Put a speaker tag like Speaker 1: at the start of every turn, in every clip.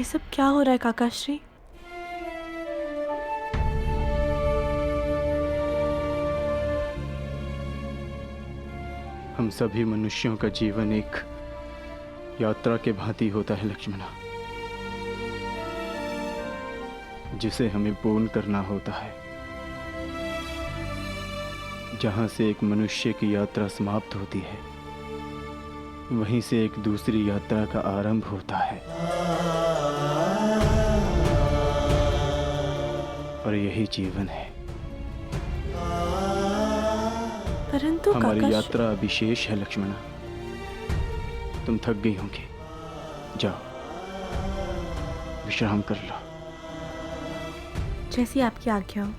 Speaker 1: ये सब क्या हो रहा है काकाश्री?
Speaker 2: हम सभी मनुष्यों का जीवन एक यात्रा के भांति होता है लक्ष्मणा, जिसे हमें पूर्ण करना होता है। जहां से एक मनुष्य की यात्रा समाप्त होती है, वहीं से एक दूसरी यात्रा का आरंभ होता है। और यही जीवन है।
Speaker 1: परंतु
Speaker 2: हमारी यात्रा विशेष है लक्ष्मणा। तुम थक गई होंगी, जाओ विश्राम कर लो।
Speaker 1: जैसी आपकी आज्ञा हो।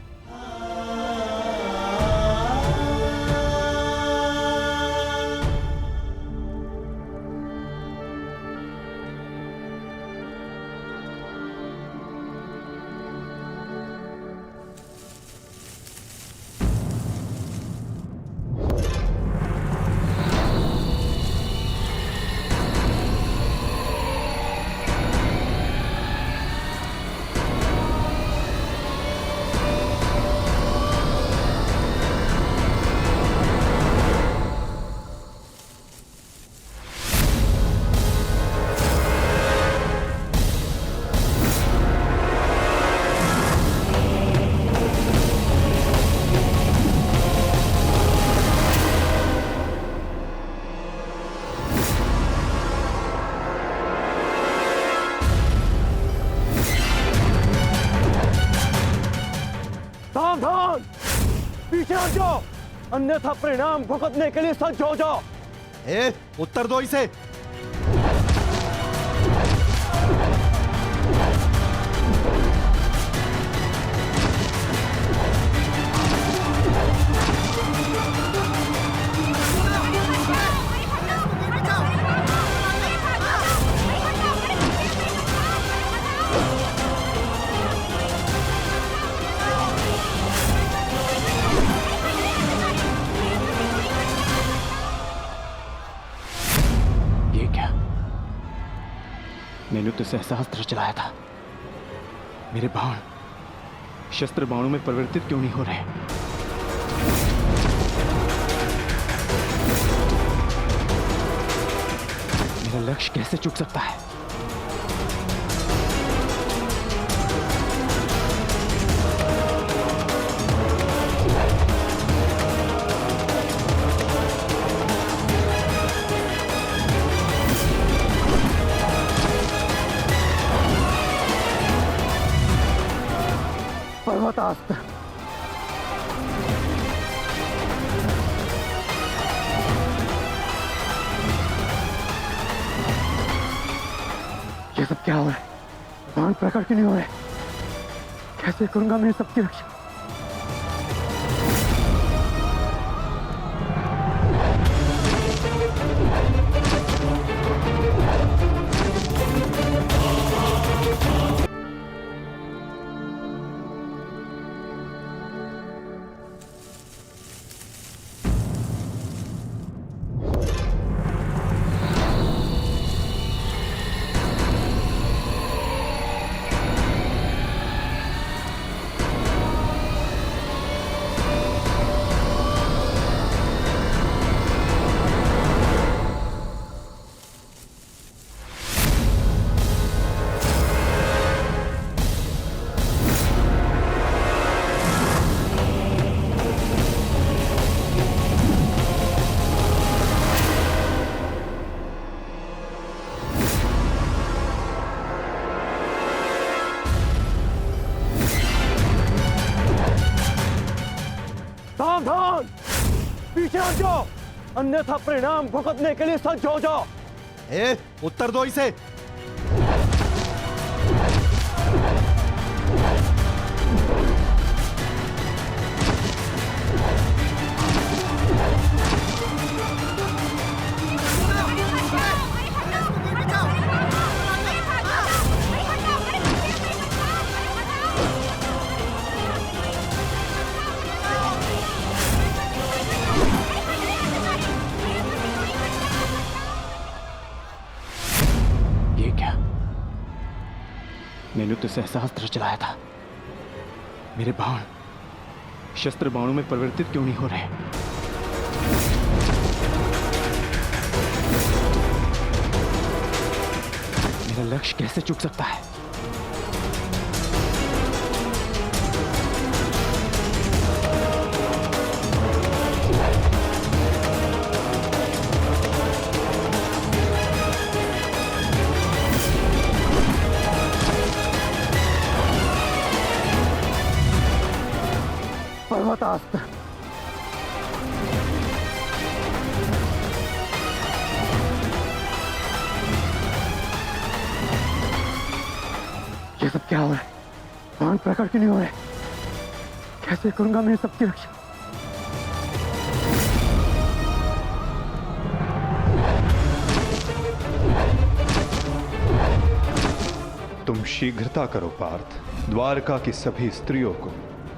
Speaker 3: सावधान, पीछे हट जाओ, अन्यथा परिणाम भुगतने के लिए सज्ज हो जाओ।
Speaker 4: उत्तर दो इसे।
Speaker 2: मैंने तो सहस्त्र चलाया था। मेरे बाण शस्त्र बाणों में परिवर्तित क्यों नहीं हो रहे? मेरा लक्ष्य कैसे चूक सकता है?
Speaker 3: पर्वतास्त्र। ये सब क्या हो रहा है? बाण प्रकट क्यों नहीं हो रहे? कैसे करूंगा मैं सबकी रक्षा? सावधान, पीछे हट जाओ, अन्यथा परिणाम भुगतने के लिए सज्ज हो जाओ।
Speaker 4: उत्तर दो इसे।
Speaker 2: संयुक्त सहस्त्रास्त्र चलाया था। मेरे बाण शस्त्र बाणों में परिवर्तित क्यों नहीं हो रहे? मेरा लक्ष्य कैसे चूक सकता है?
Speaker 3: पर्वतास्त्र। ये सब क्या हो रहा है? बाण प्रकट क्यों नहीं हो रहे? कैसे करूंगा मैं सबकी रक्षा?
Speaker 5: तुम शीघ्रता करो पार्थ, द्वारका की सभी स्त्रियों को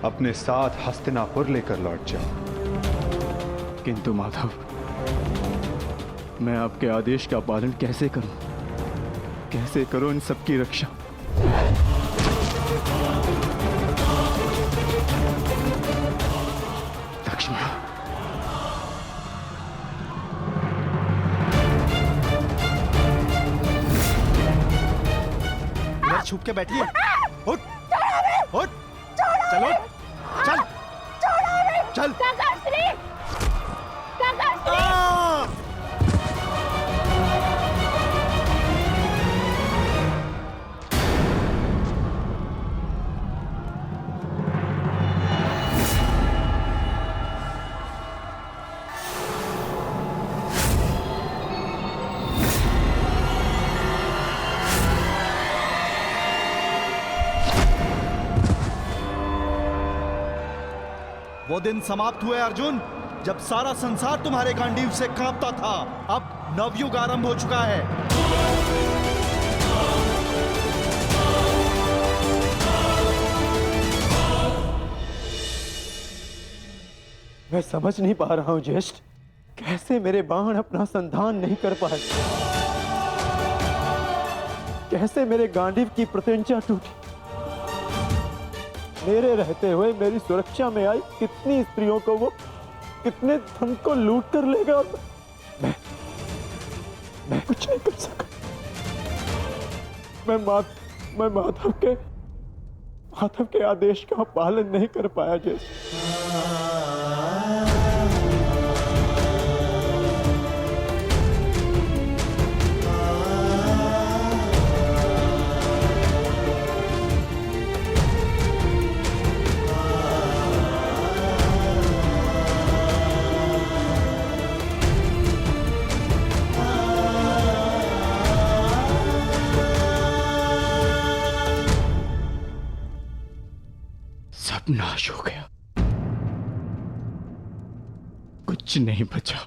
Speaker 5: अपने साथ हस्तिनापुर लेकर लौट जाओ।
Speaker 2: किंतु माधव, मैं आपके आदेश का पालन कैसे करूं? कैसे करूं इन सबकी रक्षा? लक्ष्मण,
Speaker 4: इधर छुप के बैठिए। उठ, उठ, चलो, चल, चल। वो दिन समाप्त हुए अर्जुन, जब सारा संसार तुम्हारे गांडीव से कांपता था। अब नवयुग आरंभ हो चुका है।
Speaker 3: मैं समझ नहीं पा रहा हूं ज्येष्ठ, कैसे मेरे बाण अपना संधान नहीं कर पाए? कैसे मेरे गांडीव की प्रत्यंचा टूटी? मेरे रहते हुए मेरी सुरक्षा में आई कितनी स्त्रियों को वो कितने धन को लूट कर लेगा, और मैं कुछ नहीं कर सका। मैं माधव के आदेश का पालन नहीं कर पाया जैसे।
Speaker 2: सब नाश हो गया, कुछ नहीं बचा।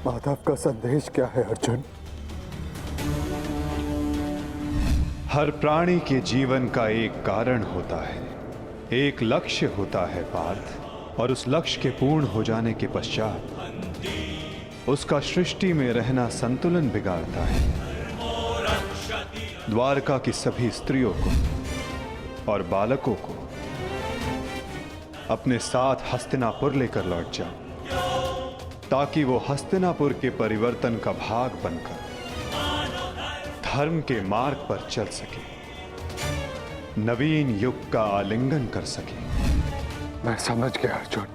Speaker 3: माधव का संदेश क्या है अर्जुन?
Speaker 5: हर प्राणी के जीवन का एक कारण होता है, एक लक्ष्य होता है पार्थ, और उस लक्ष्य के पूर्ण हो जाने के पश्चात उसका सृष्टि में रहना संतुलन बिगाड़ता है। द्वारका की सभी स्त्रियों को और बालकों को अपने साथ हस्तिनापुर लेकर लौट जाओ, ताकि वो हस्तिनापुर के परिवर्तन का भाग बनकर धर्म के मार्ग पर चल सके, नवीन युग का आलिंगन कर सके।
Speaker 3: मैं समझ गया अर्जुन,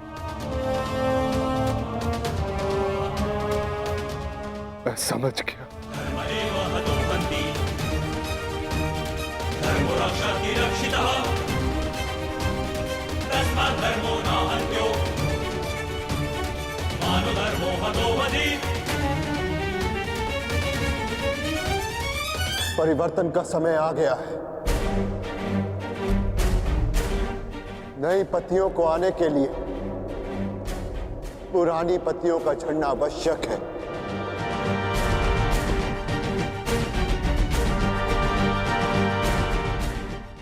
Speaker 3: मैं समझ गया। परिवर्तन का समय आ गया है। नई पत्नियों को आने के लिए पुरानी पत्नियों का झड़ना आवश्यक है।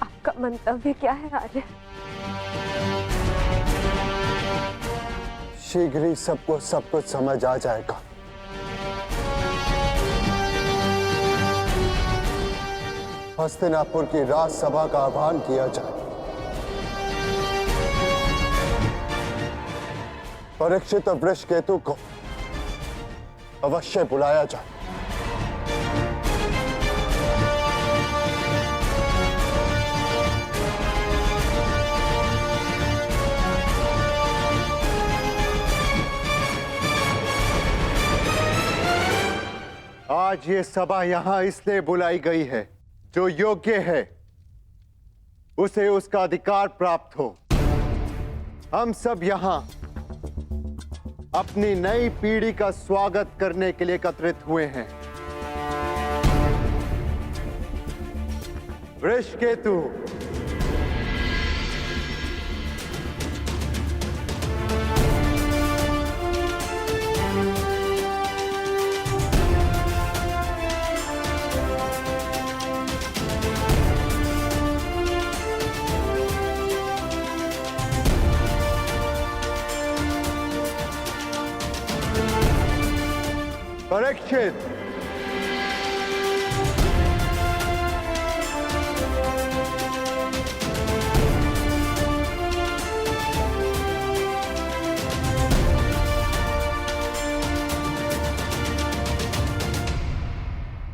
Speaker 6: आपका मंतव्य क्या है आर्य?
Speaker 3: शीघ्र ही सबको सब कुछ समझ आ जाएगा।
Speaker 7: हस्तिनापुर की राजसभा का आह्वान किया जाए। परीक्षित और वृषकेतु को अवश्य बुलाया जाए। आज ये सभा यहां इसलिए बुलाई गई है, जो योग्य है उसे उसका अधिकार प्राप्त हो। हम सब यहां अपनी नई पीढ़ी का स्वागत करने के लिए एकत्रित हुए हैं। वृषकेतु, परीक्षित,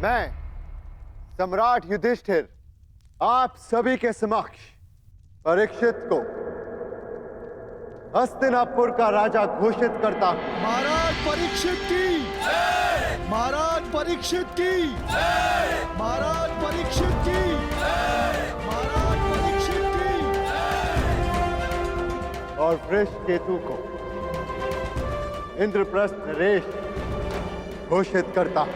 Speaker 7: मैं सम्राट युधिष्ठिर आप सभी के समक्ष परीक्षित को हस्तिनापुर का राजा घोषित करता हूं।
Speaker 4: महाराज परीक्षित की, महाराज परीक्षित की, महाराज परीक्षित की, महाराज परीक्षित की।
Speaker 7: और वृषकेतु को इंद्रप्रस्थ नरेश घोषित करता हूं।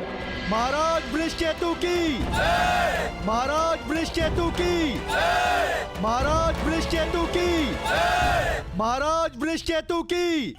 Speaker 4: महाराज वृषकेतु की, महाराज वृषकेतु की, महाराज वृषकेतु की, महाराज वृषकेतु की।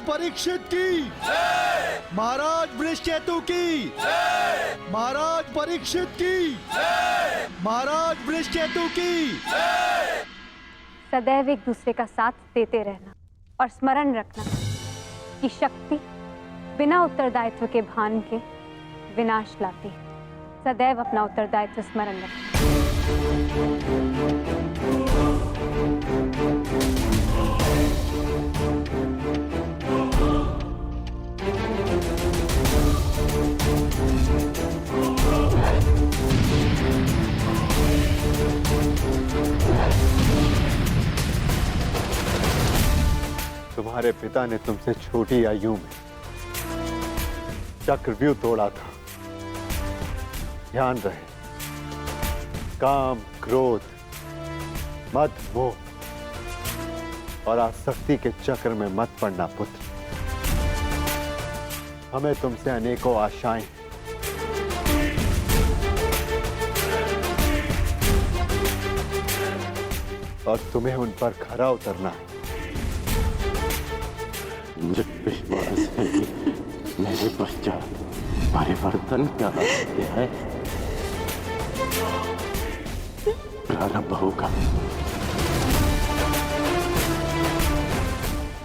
Speaker 4: परीक्षित की, महाराज वृषकेतु की, महाराज परीक्षित की, महाराज वृषकेतु की।
Speaker 6: सदैव एक दूसरे का साथ देते रहना और स्मरण रखना कि शक्ति बिना उत्तरदायित्व के भान के विनाश लाती है। सदैव अपना उत्तरदायित्व स्मरण रखना।
Speaker 7: तुम्हारे पिता ने तुमसे छोटी आयु में चक्रव्यूह तोड़ा था। ध्यान रहे, काम, क्रोध, मद, मोह और आसक्ति के चक्र में मत पड़ना पुत्र। हमें तुमसे अनेकों आशाएं हैं। और तुम्हें उन पर खरा उतरना है।
Speaker 3: मुझे विश्वास है कि मेरे पश्चात परिवर्तन का अध्याय प्रारंभ होगा।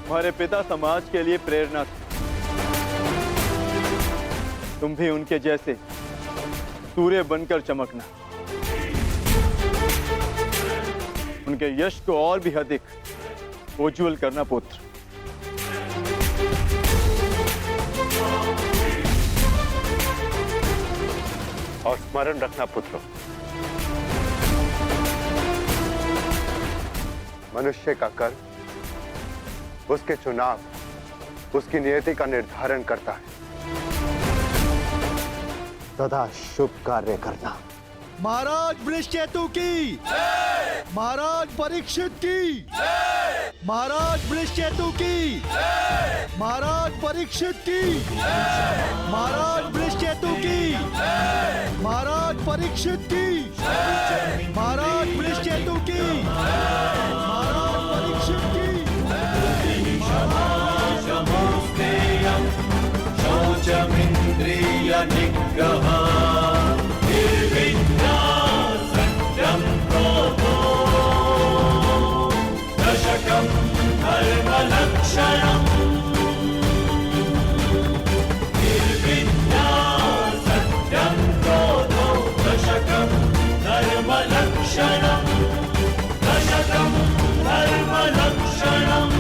Speaker 2: हमारे पिता समाज के लिए प्रेरणा थे। तुम भी उनके जैसे सूर्य बनकर चमकना, उनके यश को और भी अधिक उज्ज्वल करना पुत्र।
Speaker 7: और स्मरण रखना पुत्रों, मनुष्य का कर्म उसके चुनाव, उसकी नियति का निर्धारण करता है। सदा शुभ कार्य करना।
Speaker 4: महाराज वृषकेतु की, महाराज परीक्षित की, महाराज वृषकेतु की, महाराज परीक्षित की, महाराज वृषकेतु की, महाराज परीक्षित की, महाराज वृषकेतु की, महाराज परीक्षित की।
Speaker 8: शौचमिन्द्रिय निग्रह निर्विद्या सत्यं क्रोधो दशकं धर्मलक्षणम् निर्विद्या सत्यं क्रोधो दशकं धर्मलक्षणम् दशकं धर्मलक्षणम्।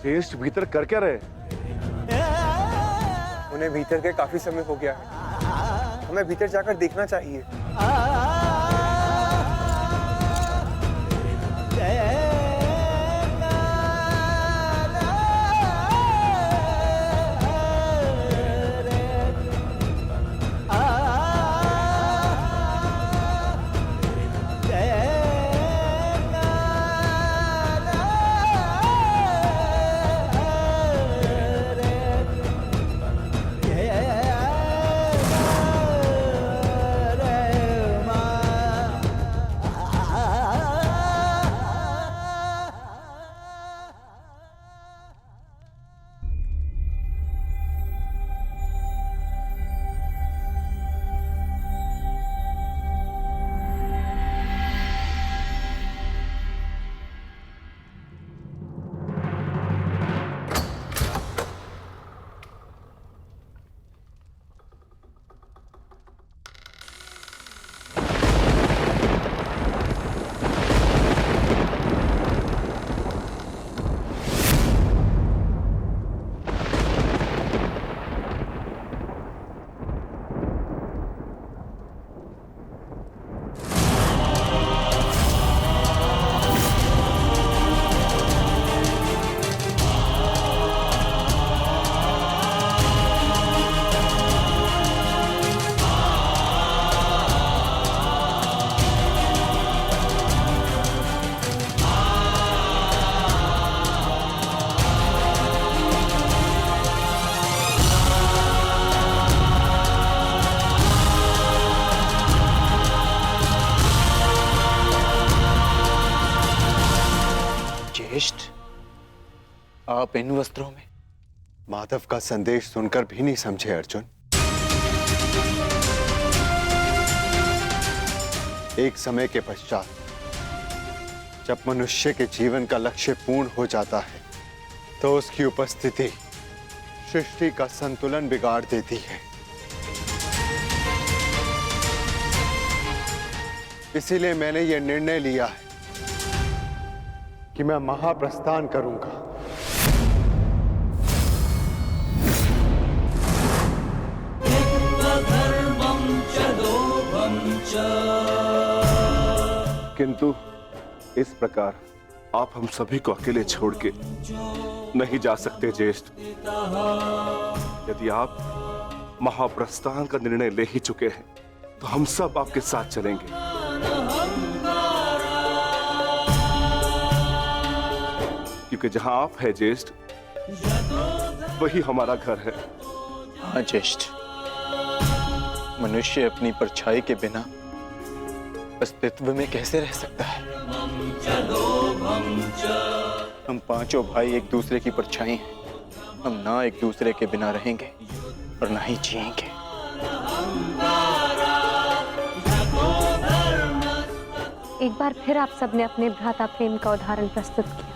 Speaker 7: ज्येष्ठ भीतर कर क्या रहे?
Speaker 9: उन्हें भीतर के काफी समय हो गया है, हमें भीतर जाकर देखना चाहिए।
Speaker 7: आप इन वस्त्रों में? माधव का संदेश सुनकर भी नहीं समझे अर्जुन। एक समय के पश्चात जब मनुष्य के जीवन का लक्ष्य पूर्ण हो जाता है तो उसकी उपस्थिति सृष्टि का संतुलन बिगाड़ देती है। इसीलिए मैंने यह निर्णय लिया है कि मैं महाप्रस्थान करूंगा।
Speaker 10: किंतु इस प्रकार आप हम सभी को अकेले छोड़ के नहीं जा सकते ज्येष्ठ। यदि आप महाप्रस्थान का निर्णय ले ही चुके हैं तो हम सब आपके साथ चलेंगे। क्योंकि जहां आप है ज्येष्ठ, वही हमारा घर है।
Speaker 3: हाँ ज्येष्ठ, मनुष्य अपनी परछाई के बिना अस्तित्व में कैसे रह सकता है? हम पांचों भाई एक दूसरे की परछाई हैं। हम ना एक दूसरे के बिना रहेंगे और ना ही जिएंगे।
Speaker 6: एक बार फिर आप सबने अपने भ्राता प्रेम का उदाहरण प्रस्तुत किया,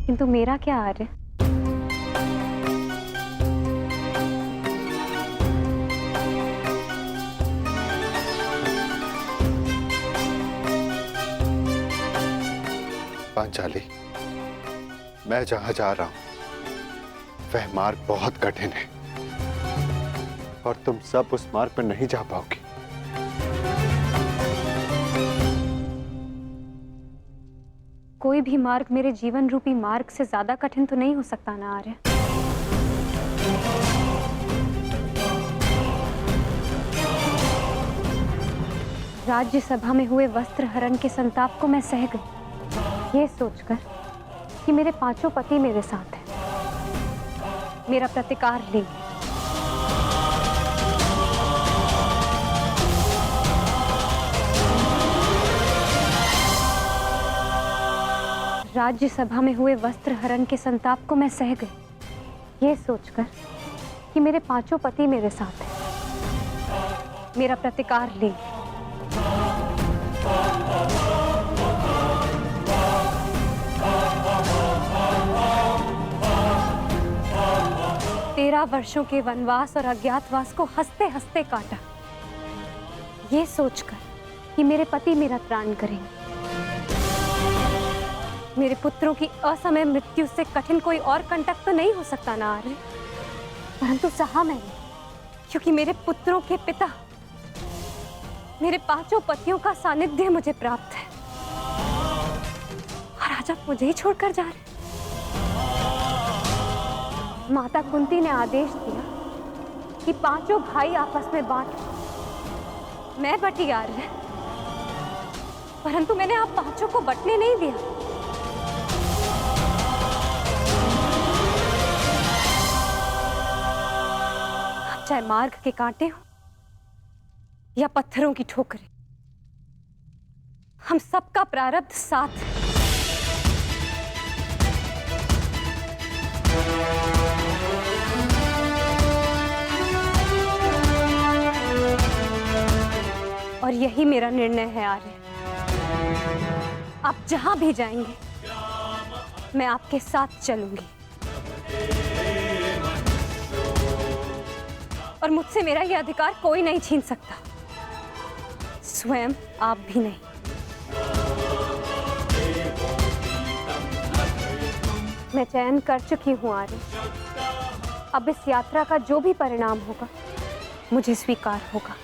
Speaker 6: किंतु मेरा क्या आर्य?
Speaker 7: पांचाली, मैं जहां जा रहा हूं वह मार्ग बहुत कठिन है और तुम सब उस मार्ग पर नहीं जा पाओगी।
Speaker 6: कोई भी मार्ग मेरे जीवन रूपी मार्ग से ज्यादा कठिन तो नहीं हो सकता ना आर्य? राज्यसभा में हुए वस्त्र हरण के संताप को मैं सह गई, ये सोचकर कि मेरे पांचों पति मेरे साथ हैं, मेरा प्रतिकार लेंगे। राज्यसभा में हुए वस्त्र हरण के संताप को मैं सह गई, ये सोचकर कि मेरे पांचों पति मेरे साथ हैं, मेरा प्रतिकार लेंगे। तेरह वर्षों के वनवास और अज्ञातवास को हंसते हंसते काटा, ये सोचकर कि मेरे पति मेरा त्राण करेंगे। मेरे पुत्रों की असमय मृत्यु से कठिन कोई और कंटक तो नहीं हो सकता ना आर्य, परंतु सहा मैंने, क्योंकि मेरे पुत्रों के पिता, मेरे पांचों पतियों का सानिध्य मुझे प्राप्त है। और आज आप मुझे ही छोड़कर जा रहे। माता कुंती ने आदेश दिया कि पांचों भाई आपस में बांट। मैं बटी आर्य, परंतु मैंने आप पांचों को बटने नहीं दिया। अब चाहे मार्ग के कांटे हो या पत्थरों की ठोकरें, हम सबका प्रारब्ध साथ है। और यही मेरा निर्णय है आर्य। आप जहां भी जाएंगे, मैं आपके साथ चलूंगी और मुझसे मेरा यह अधिकार कोई नहीं छीन सकता, स्वयं आप भी नहीं। मैं चयन कर चुकी हूं आर्य। अब इस यात्रा का जो भी परिणाम होगा, मुझे स्वीकार होगा।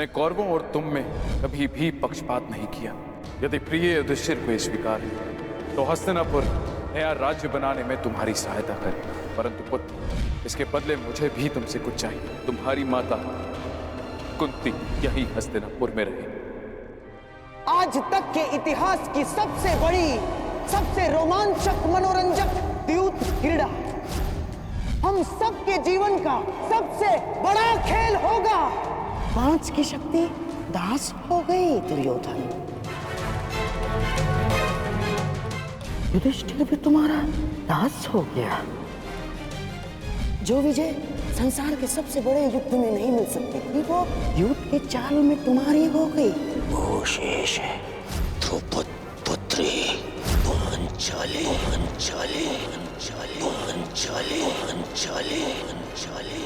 Speaker 11: मैंने कौरवों और तुम में कभी भी पक्षपात नहीं किया। यदि प्रिय युधिष्ठिर को ये स्वीकार है तो हस्तिनापुर नया राज्य बनाने में तुम्हारी सहायता करे। परंतु पुत्र, इसके बदले मुझे भी तुमसे कुछ चाहिए। तुम्हारी माता कुंती यही हस्तिनापुर में रहे।
Speaker 12: आज तक के इतिहास की सबसे बड़ी, सबसे रोमांचक, मनोरंजक द्यूत क्रीड़ा हम सबके जीवन का सबसे बड़ा खेल होगा। 5 की शक्ति दास हो गई दुर्योधन। युधिष्ठिर भी तुम्हारा दास हो गया। जो विजय संसार के सबसे बड़े युद्ध में नहीं मिल सकती थी, वो युद्ध के चाल में तुम्हारी हो गई। वो शेष है द्रौपद पुत्री पांचाली। पांचाली पांचाली पांचाली पांचाली पांचाली।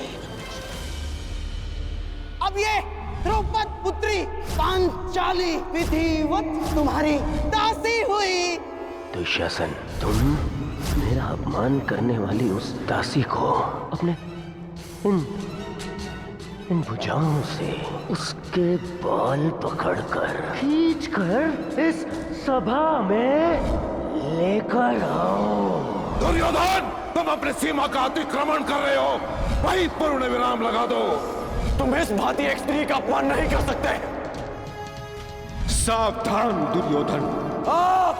Speaker 12: अब ये द्रौपद पुत्री पांचाली विधिवत तुम्हारी दासी हुई।
Speaker 13: दुशासन, तुम मेरा अपमान करने वाली उस दासी को अपने इन भुजाओं से उसके बाल पकड़कर खींचकर इस सभा में लेकर आओ।
Speaker 10: दुर्योधन, तुम अपनी सीमा का अतिक्रमण कर रहे हो। वहीं पूर्ण विराम लगा दो।
Speaker 9: तुम इस भांति एक स्त्री का अपमान नहीं कर सकते।
Speaker 5: सावधान दुर्योधन,
Speaker 8: आप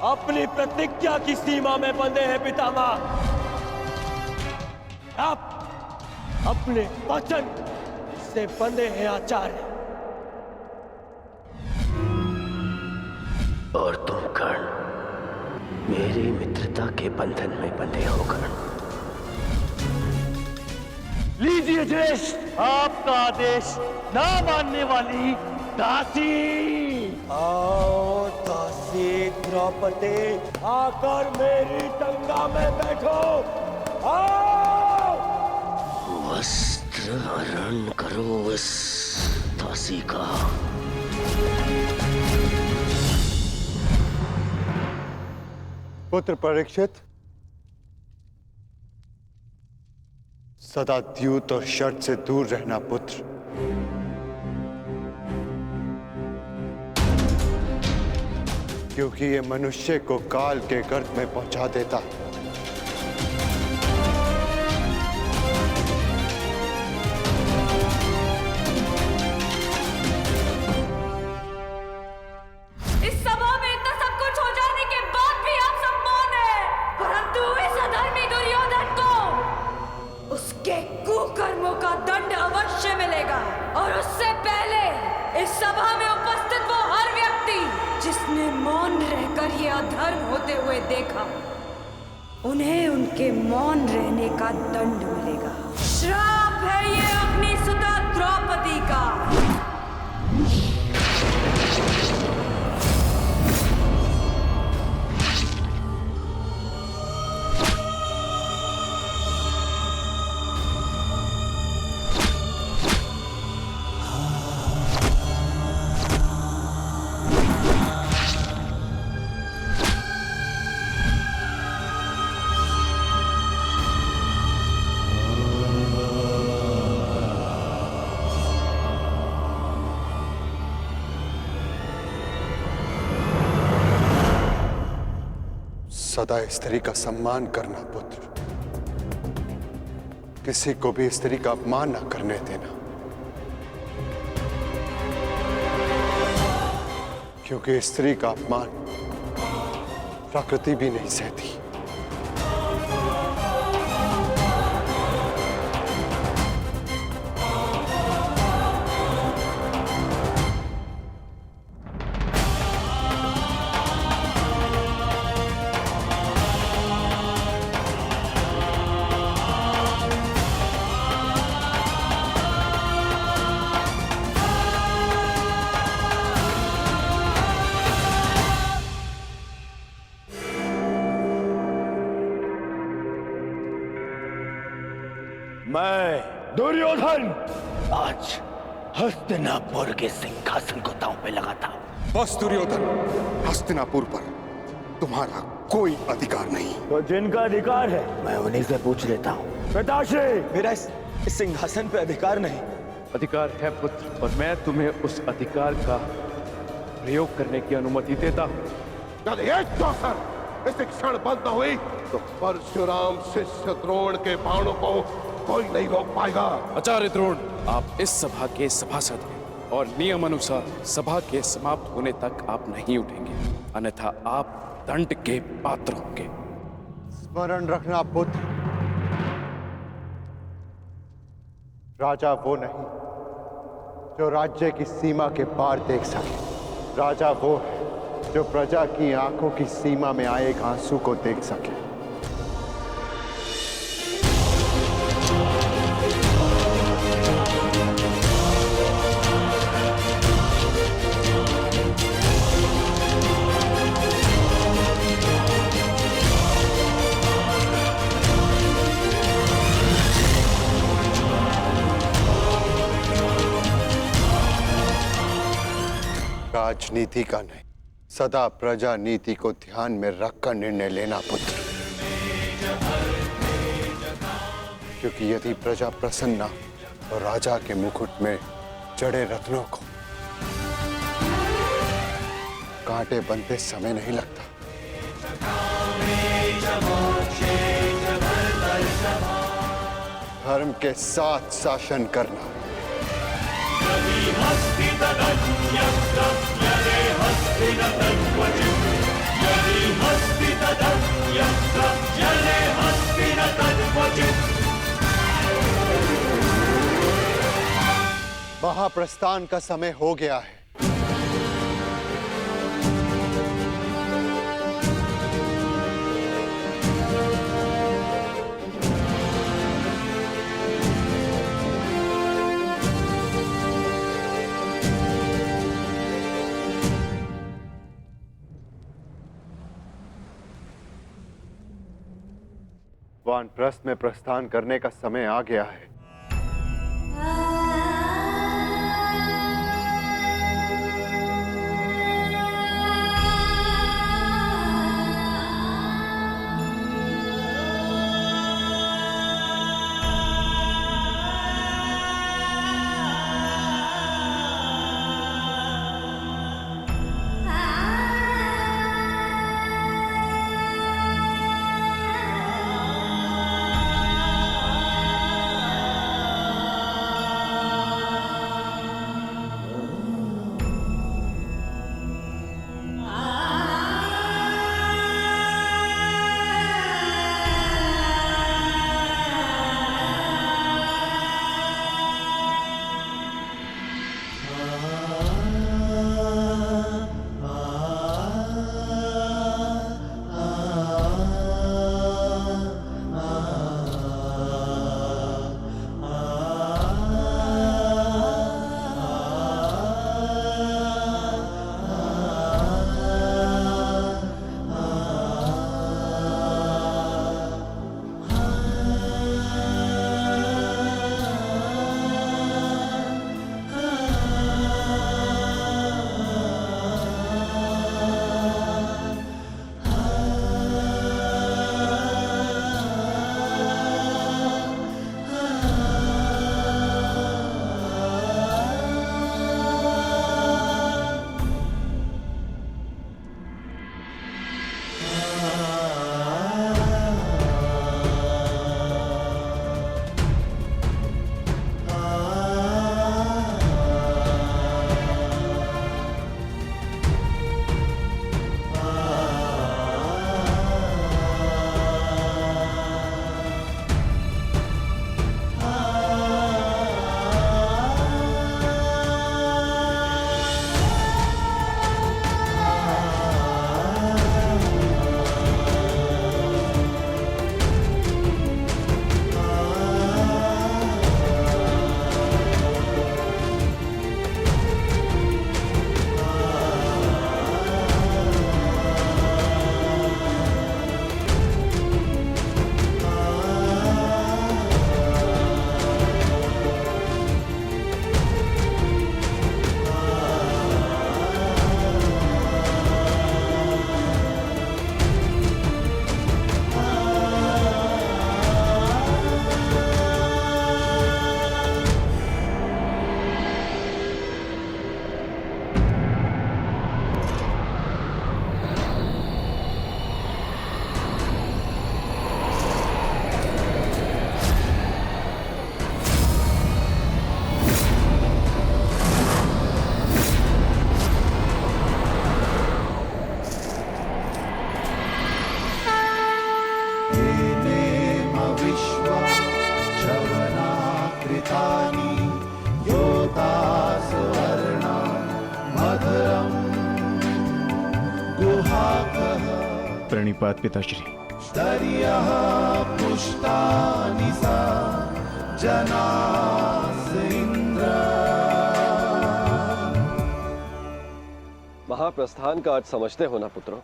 Speaker 8: अपनी प्रतिज्ञा की सीमा में बंधे हैं पितामह। आप अपने वचन से बंधे हैं आचार्य।
Speaker 13: और तुम कर्ण, मेरी मित्रता के बंधन में बंधे हो कर्ण।
Speaker 8: लीजिए ज्येष्ठ, आपका आदेश ना मानने वाली दासी। आओ दासी द्रौपदी, आकर मेरी टंगा में बैठो। आओ।
Speaker 13: वस्त्र हरण करो इस दासी का।
Speaker 7: पुत्र परीक्षित, सदा द्यूत और शर्त से दूर रहना पुत्र। क्योंकि ये मनुष्य को काल के गर्त में पहुंचा देता है।
Speaker 14: इस सभा में इतना सब कुछ हो जाने के बाद भी आप सब मौन हैं। परंतु इस अधर्मी दुर्योधन को उसके कुकर्मों का दंड अवश्य मिलेगा। और उससे पहले इस सभा में उपस्थित वो हर व्यक्ति जिसने मौन रहकर ये अधर्म होते हुए देखा, उन्हें उनके मौन रहने का दंड मिलेगा। श्राप है ये अपनी सुता द्रौपदी का।
Speaker 7: सदा स्त्री का सम्मान करना पुत्र। किसी को भी स्त्री का अपमान न करने देना, क्योंकि स्त्री का अपमान प्रकृति भी नहीं सहती।
Speaker 8: मैं दुर्योधन आज हस्तिनापुर के सिंहासन को दांव पे लगा था।
Speaker 15: बस दुर्योधन, हस्तिनापुर पर तुम्हारा कोई अधिकार नहीं।
Speaker 8: तो जिनका अधिकार है मैं उन्हीं से पूछ लेता हूँ। पिताश्री,
Speaker 9: मेरा इस सिंहासन पे अधिकार नहीं।
Speaker 11: अधिकार है पुत्र, और मैं तुम्हें उस अधिकार का प्रयोग करने की अनुमति देता हूं।
Speaker 10: यदि एक चौसर इस क्षण बंद न हुई तो परशुराम शिष्य द्रोण के बाणों को कोई नहीं रोक पाएगा।
Speaker 11: आचार्य द्रोण, आप इस सभा के सभासद हैं और नियम अनुसार सभा के समाप्त होने तक आप नहीं उठेंगे, अन्यथा आप दंड के पात्र होंगे।
Speaker 7: स्मरण रखना पुत्र, राजा वो नहीं जो राज्य की सीमा के पार देख सके। राजा वो है जो प्रजा की आंखों की सीमा में आए एक आंसू को देख सके। राजनीति का नहीं, सदा प्रजा नीति को ध्यान में रखकर निर्णय लेना पुत्र, क्योंकि यदि प्रजा प्रसन्न तो राजा के मुकुट में जड़े रत्नों को कांटे बनते समय नहीं लगता। धर्म के साथ शासन करना, महाप्रस्थान का समय हो गया है। वानप्रस्थ में प्रस्थान करने का समय आ गया है।
Speaker 2: प्रणिपात पिताश्री।
Speaker 16: महाप्रस्थान का अर्थ समझते हो ना पुत्रों?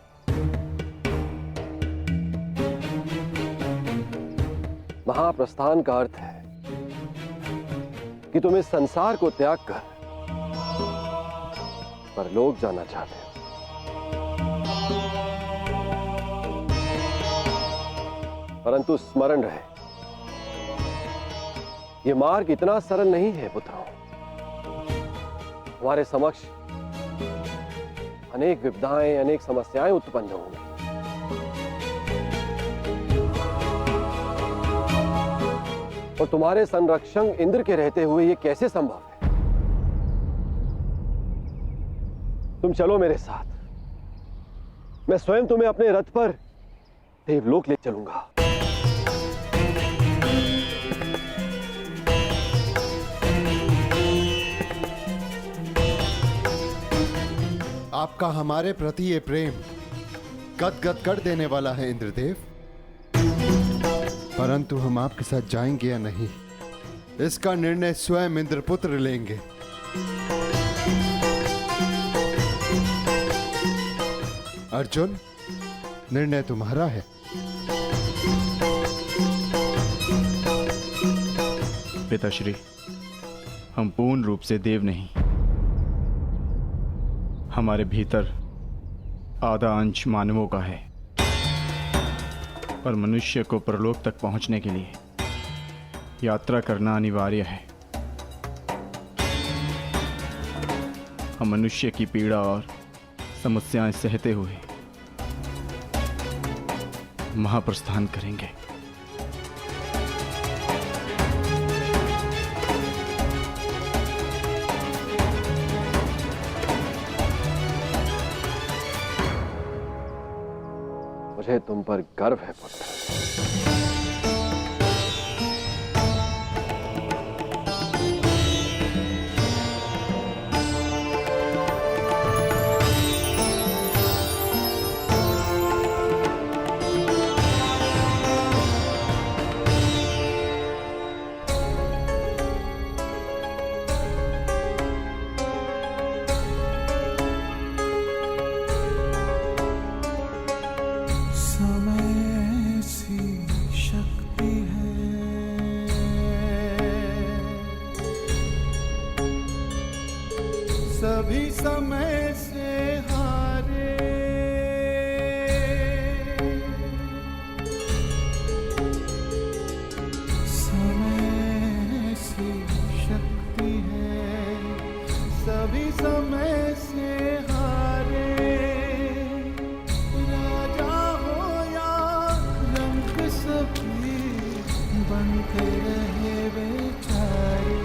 Speaker 16: महाप्रस्थान का अर्थ है कि तुम इस संसार को त्याग कर परलोक जाना चाहते हो। परंतु स्मरण रहे, ये मार्ग इतना सरल नहीं है पुत्रों। हमारे समक्ष अनेक विपदाएं, अनेक समस्याएं उत्पन्न होंगी। और तुम्हारे संरक्षक इंद्र के रहते हुए ये कैसे संभव है? तुम चलो मेरे साथ, मैं स्वयं तुम्हें अपने रथ पर देवलोक ले चलूंगा।
Speaker 7: आपका हमारे प्रति ये प्रेम गदगद कर देने वाला है इंद्रदेव, परंतु हम आपके साथ जाएंगे या नहीं, इसका निर्णय स्वयं इंद्रपुत्र लेंगे। अर्जुन, निर्णय तुम्हारा है।
Speaker 2: पिताश्री, हम पूर्ण रूप से देव नहीं, हमारे भीतर आधा अंश मानवों का है, और मनुष्य को परलोक तक पहुंचने के लिए यात्रा करना अनिवार्य है। हम मनुष्य की पीड़ा और समस्याएं सहते हुए महाप्रस्थान करेंगे।
Speaker 16: मुझे तुम पर गर्व है पुत्र।
Speaker 17: सभी समय से हारे, समय से शक्ति है, सभी समय से हारे। राजा हो या रंग सभी बनते रहे बेचारे।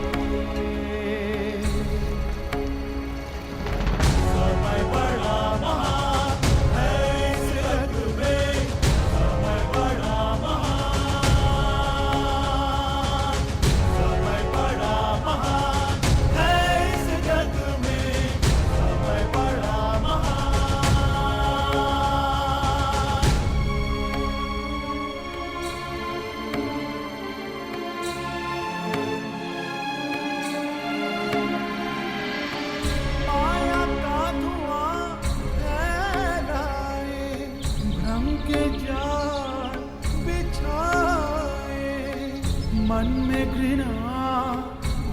Speaker 17: मन में घृणा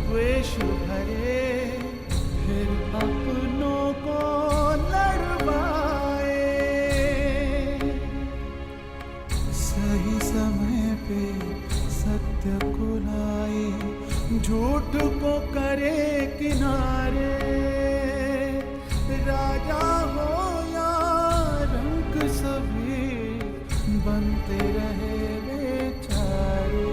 Speaker 17: द्वेष भरे, फिर अपनों को लड़वाए। सही समय पे सत्य को लाए, झूठ को करे किनारे। राजा हो या रंक सभी बनते रहे बेचारे।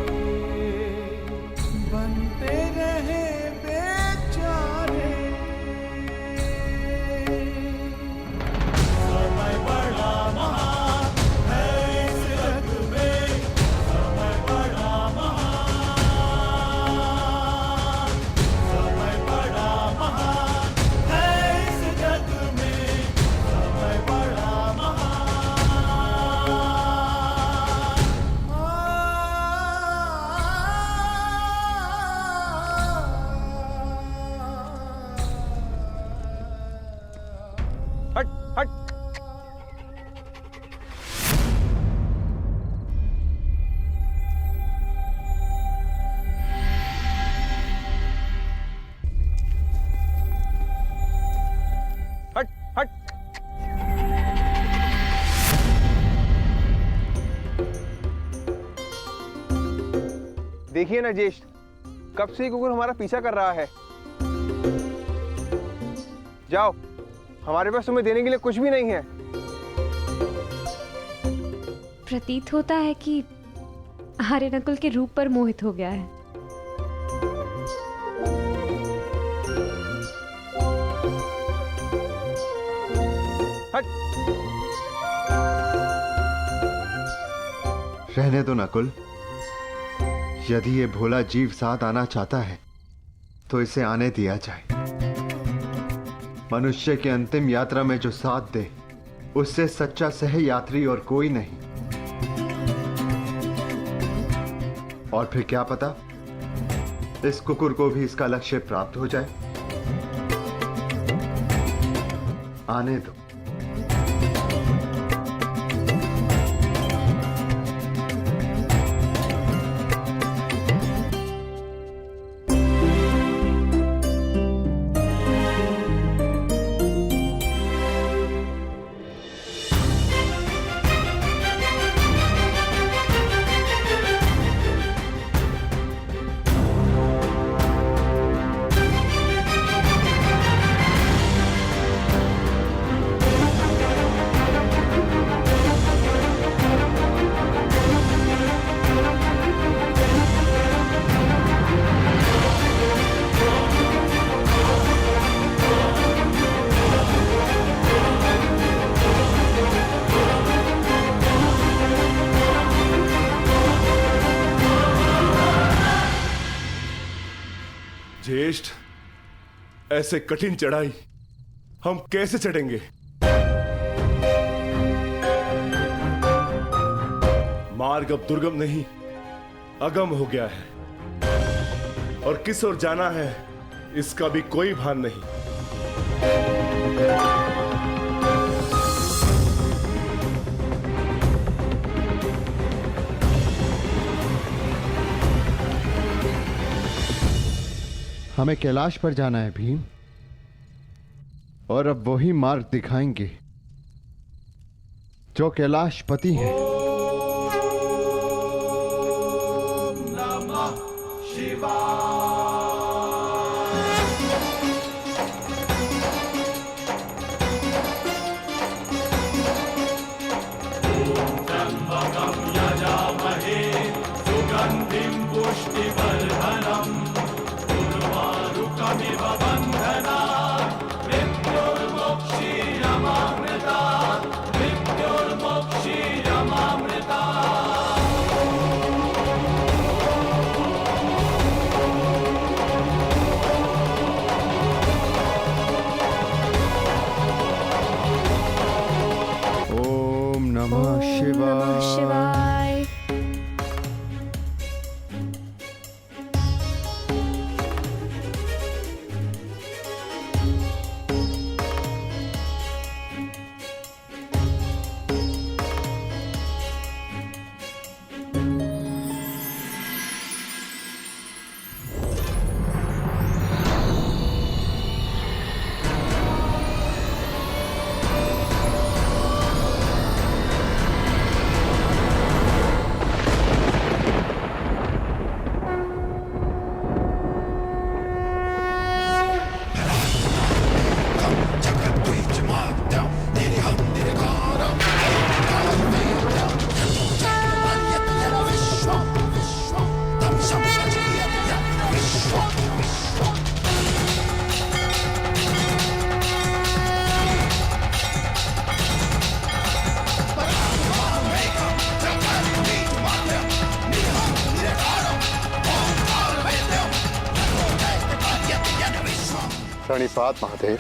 Speaker 9: देखिए ना ज्येष्ठ, कब से ये कुकुर हमारा पीछा कर रहा है। जाओ, हमारे पास तुम्हें देने के लिए कुछ भी नहीं है।
Speaker 18: प्रतीत होता है कि आर्य नकुल के रूप पर मोहित हो गया है।
Speaker 7: रहने दो नकुल, यदि ये भोला जीव साथ आना चाहता है तो इसे आने दिया जाए। मनुष्य की अंतिम यात्रा में जो साथ दे उससे सच्चा सह यात्री और कोई नहीं। और फिर क्या पता इस कुकुर को भी इसका लक्ष्य प्राप्त हो जाए। आने दो।
Speaker 10: ज्येष्ठ, ऐसे कठिन चढ़ाई हम कैसे चढ़ेंगे? मार्ग अब दुर्गम नहीं, अगम हो गया है और किस ओर जाना है इसका भी कोई भान नहीं।
Speaker 7: हमें कैलाश पर जाना है भीम, और अब वही मार्ग दिखाएंगे जो कैलाशपति है।
Speaker 17: नमः शिवाय। त्र्यंबकं यजामहे सुगंधिं पुष्टिवर्धनम् उर्वारुकमिव बन्धनात् मृत्युर्मोक्षीयमामृतात्
Speaker 7: ओम नमः शिवाय। प्रणिपात महादेव।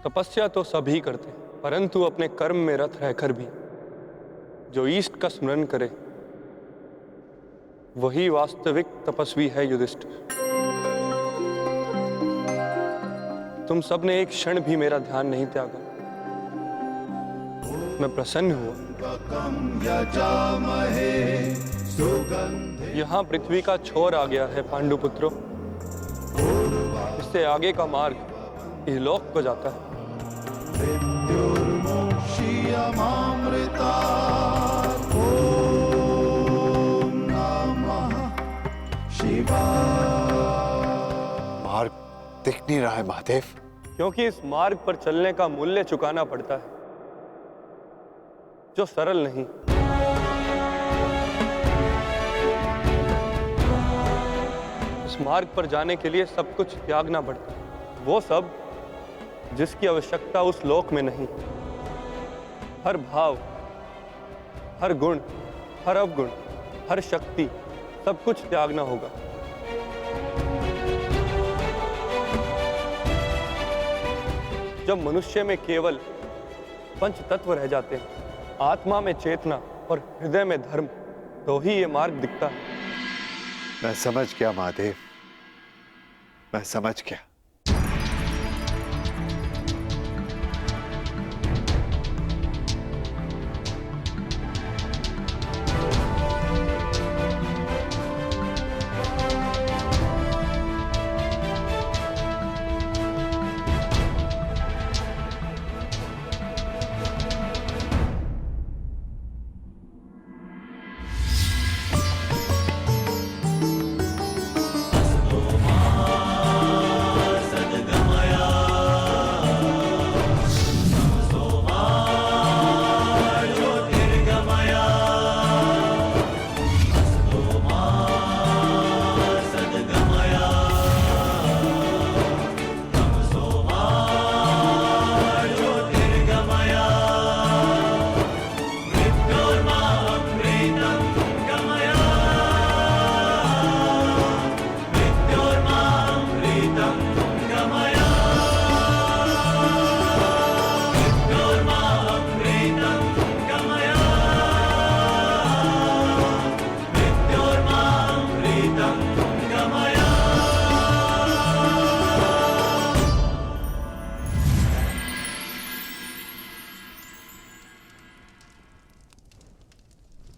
Speaker 19: तपस्या तो सभी करते, परंतु अपने कर्म में रत रहकर भी जो ईष्ट का स्मरण करे वही वास्तविक तपस्वी है। युधिष्ठिर, तुम सबने एक क्षण भी मेरा ध्यान नहीं त्यागा। मैं प्रसन्न हुआ। यहाँ पृथ्वी का छोर आ गया है पांडुपुत्रों। इससे आगे का मार्ग इहलोक को जाता है।
Speaker 7: मार्ग दिख नहीं रहा है महादेव।
Speaker 19: क्योंकि इस मार्ग पर चलने का मूल्य चुकाना पड़ता है, जो सरल नहीं। इस मार्ग पर जाने के लिए सब कुछ त्यागना पड़ता है, वो सब जिसकी आवश्यकता उस लोक में नहीं। हर भाव, हर गुण, हर अवगुण, हर शक्ति, सब कुछ त्यागना होगा। जब मनुष्य में केवल पंच तत्व रह जाते हैं, आत्मा में चेतना और हृदय में धर्म, तो ही ये मार्ग दिखता है।
Speaker 7: मैं समझ गया महादेव, मैं समझ गया।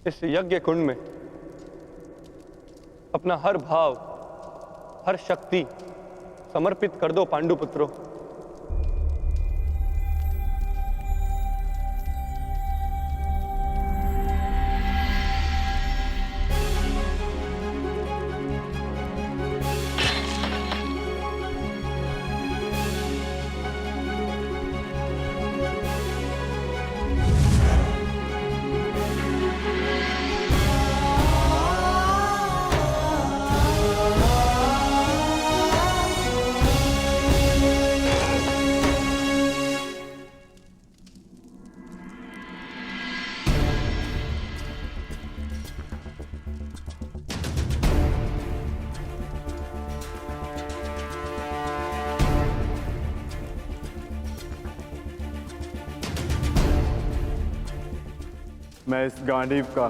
Speaker 19: इस यज्ञ कुंड में अपना हर भाव, हर शक्ति समर्पित कर दो पांडुपुत्रों।
Speaker 3: मैं इस गांडीव का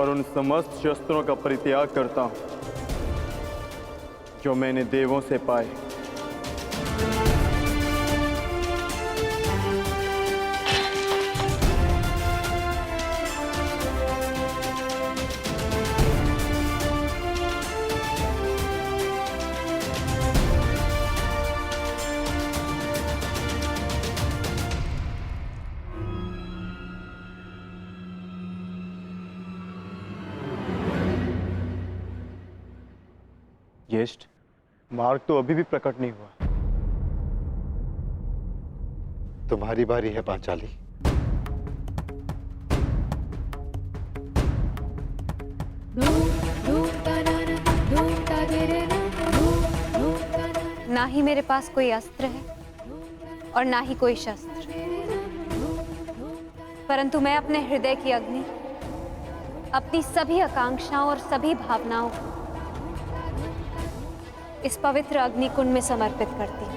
Speaker 3: और उन समस्त शस्त्रों का परित्याग करता हूं जो मैंने देवों से पाए। ज्येष्ठ, मार्ग तो अभी भी प्रकट नहीं हुआ।
Speaker 7: तुम्हारी बारी है पांचाली।
Speaker 6: ना ही मेरे पास कोई अस्त्र है और ना ही कोई शस्त्र, परंतु मैं अपने हृदय की अग्नि, अपनी सभी आकांक्षाओं और सभी भावनाओं को इस पवित्र अग्निकुंड में समर्पित करती हूँ।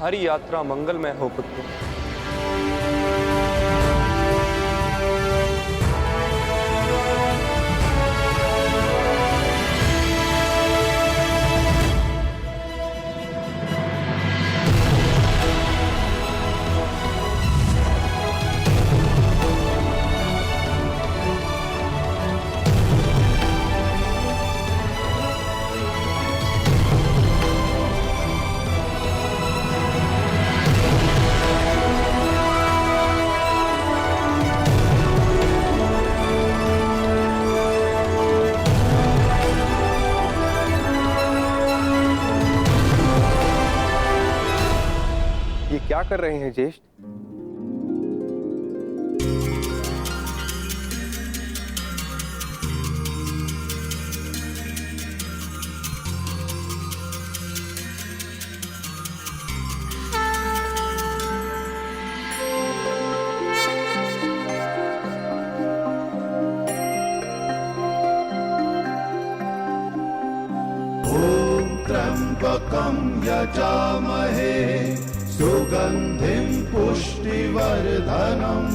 Speaker 19: तुम्हारी यात्रा मंगलमय हो पुत्र।
Speaker 9: ये क्या कर रहे हैं ज्येष्ठ?
Speaker 17: त्र्यंबकं यजामहे सुगंधिं पुष्टिवर्धनम्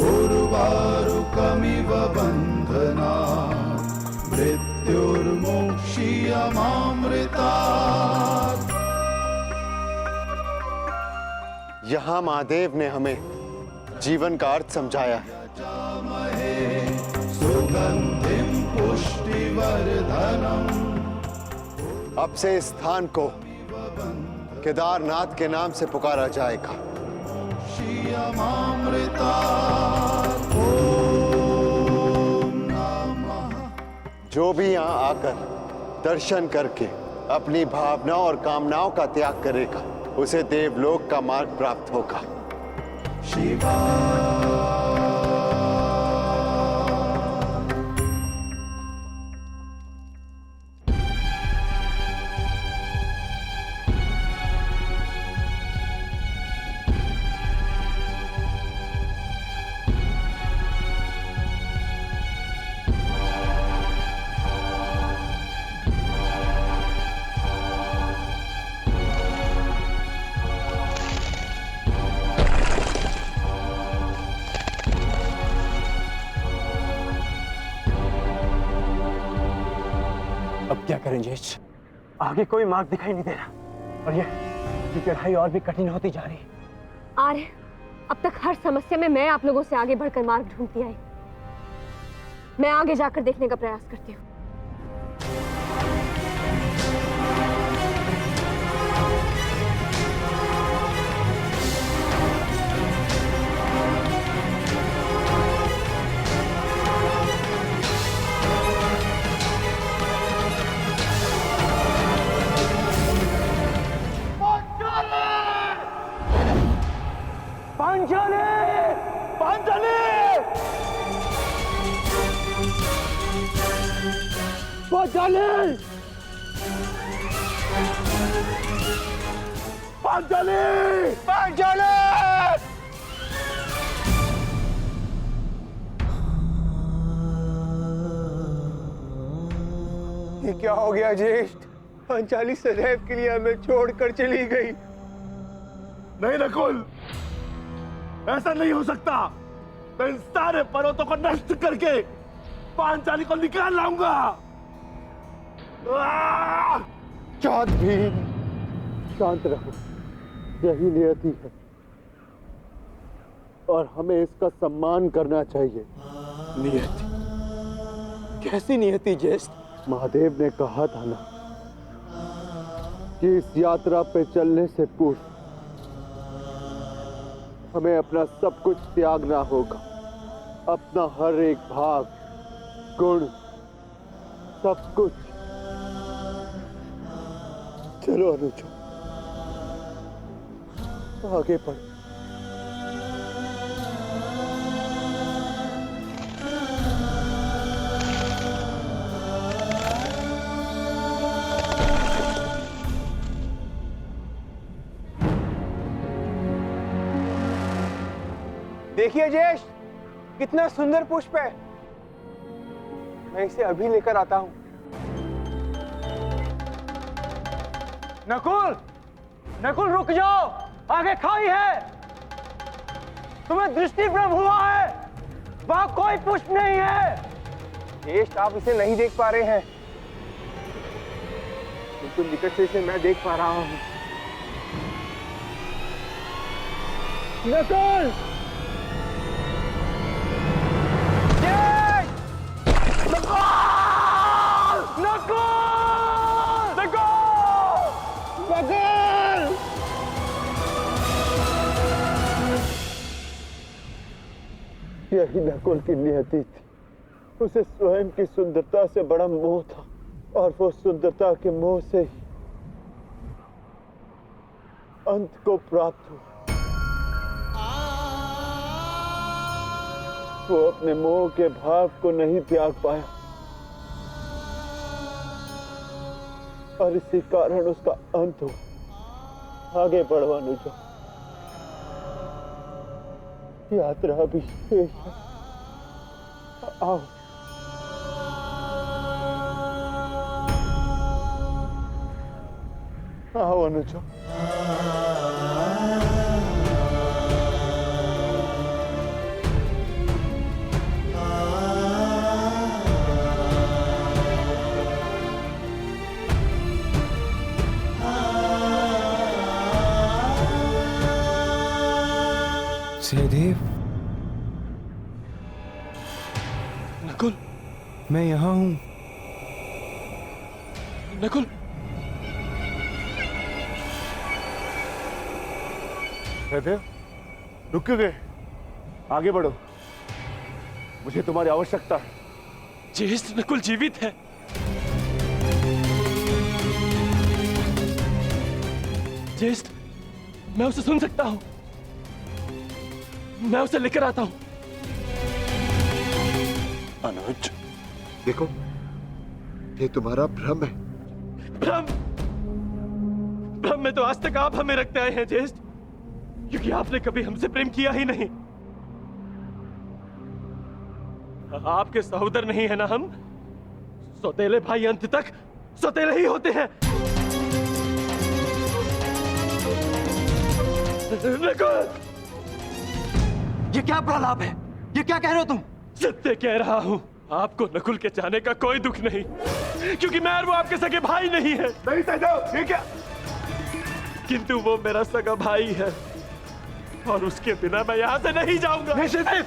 Speaker 17: उर्वारुकमिव बन्धनात् मृत्युर्मोक्षीयमामृतात्।
Speaker 7: यहाँ महादेव ने हमें जीवन का अर्थ समझाया है।
Speaker 17: सुगंधिं पुष्टिवर्धनम्।
Speaker 7: अब से इस स्थान को केदारनाथ के नाम से पुकारा जाएगा। जो भी यहाँ आकर दर्शन करके अपनी भावनाओं और कामनाओं का त्याग करेगा उसे देवलोक का मार्ग प्राप्त होगा।
Speaker 9: अब क्या करें ज्येष्ठ? आगे कोई मार्ग दिखाई नहीं दे रहा और ये चढ़ाई और भी कठिन होती जा रही है।
Speaker 20: आर्य, अब तक हर समस्या में मैं आप लोगों से आगे बढ़कर मार्ग ढूंढती आई। मैं आगे जाकर देखने का प्रयास करती हूँ।
Speaker 17: पांचाली! पांचाली! पांचाली! पांचाली! पांचाली!
Speaker 9: ये क्या हो गया ज्येष्ठ? पांचाली सदैव के लिए हमें छोड़कर चली गई।
Speaker 8: नहीं नकुल, ऐसा नहीं हो सकता। मैं इन सारे पर्वतों को नष्ट करके पांचाली को निकाल लाऊंगा।
Speaker 7: चाँद भी शांत रहो, यही नियति है और हमें इसका सम्मान करना चाहिए।
Speaker 9: नियति? कैसी नियति ज्येष्ठ?
Speaker 7: महादेव ने कहा था ना कि इस यात्रा पे चलने से पूर्व हमें अपना सब कुछ त्यागना होगा। अपना हर एक भाग, गुण, सब कुछ। चलो अनुजो, आगे बढ़ो।
Speaker 9: देखिए ज्येष्ठ, कितना सुंदर पुष्प है। मैं इसे अभी लेकर आता हूं। नकुल, नकुल रुक जाओ, आगे खाई है। तुम्हें दृष्टि भ्रम हुआ है, वहां कोई पुष्प नहीं है। ज्येष्ठ, आप इसे नहीं देख पा रहे हैं, बिल्कुल निकट से इसे मैं देख पा रहा हूं। नकुल!
Speaker 8: यही नकुल की नियति थी। उसे स्वयं की सुंदरता से बड़ा मोह था और वो सुंदरता के मोह से ही अंत को प्राप्त हुआ। वो अपने मोह के भाव को नहीं त्याग पाया और इसी कारण उसका अंत हुआ। आगे बढ़ो अनुजा, यात्रा भी शेष है। आओ। आओ अनुजा।
Speaker 9: सहदेव, नकुल, मैं यहां हूं। नकुल,
Speaker 8: सहदेव, रुक क्यों गए? आगे बढ़ो, मुझे तुम्हारी आवश्यकता है।
Speaker 9: ज्येष्ठ, नकुल जीवित है। ज्येष्ठ, मैं उसे सुन सकता हूं। मैं उसे लेकर आता हूं।
Speaker 15: अनुज, देखो, ये तुम्हारा भ्रम है।
Speaker 9: भ्रम? भ्रम में तो आज तक आप हमें रखते आए हैं ज्येष्ठ, क्योंकि आपने कभी हमसे प्रेम किया ही नहीं। आपके सहोदर नहीं है ना हम? सौतेले भाई अंत तक सौतेले ही होते हैं। ये क्या प्रलाप है? ये क्या कह रहे हो तुम? सत्य कह रहा हूं। आपको नकुल के जाने का कोई दुख नहीं, क्योंकि मैं और वो आपके सगे भाई नहीं है।
Speaker 8: नहीं सहदेव, ये क्या?
Speaker 9: किंतु वो मेरा सगा भाई है और उसके बिना मैं यहां से नहीं जाऊंगा।
Speaker 8: नहीं सहदेव,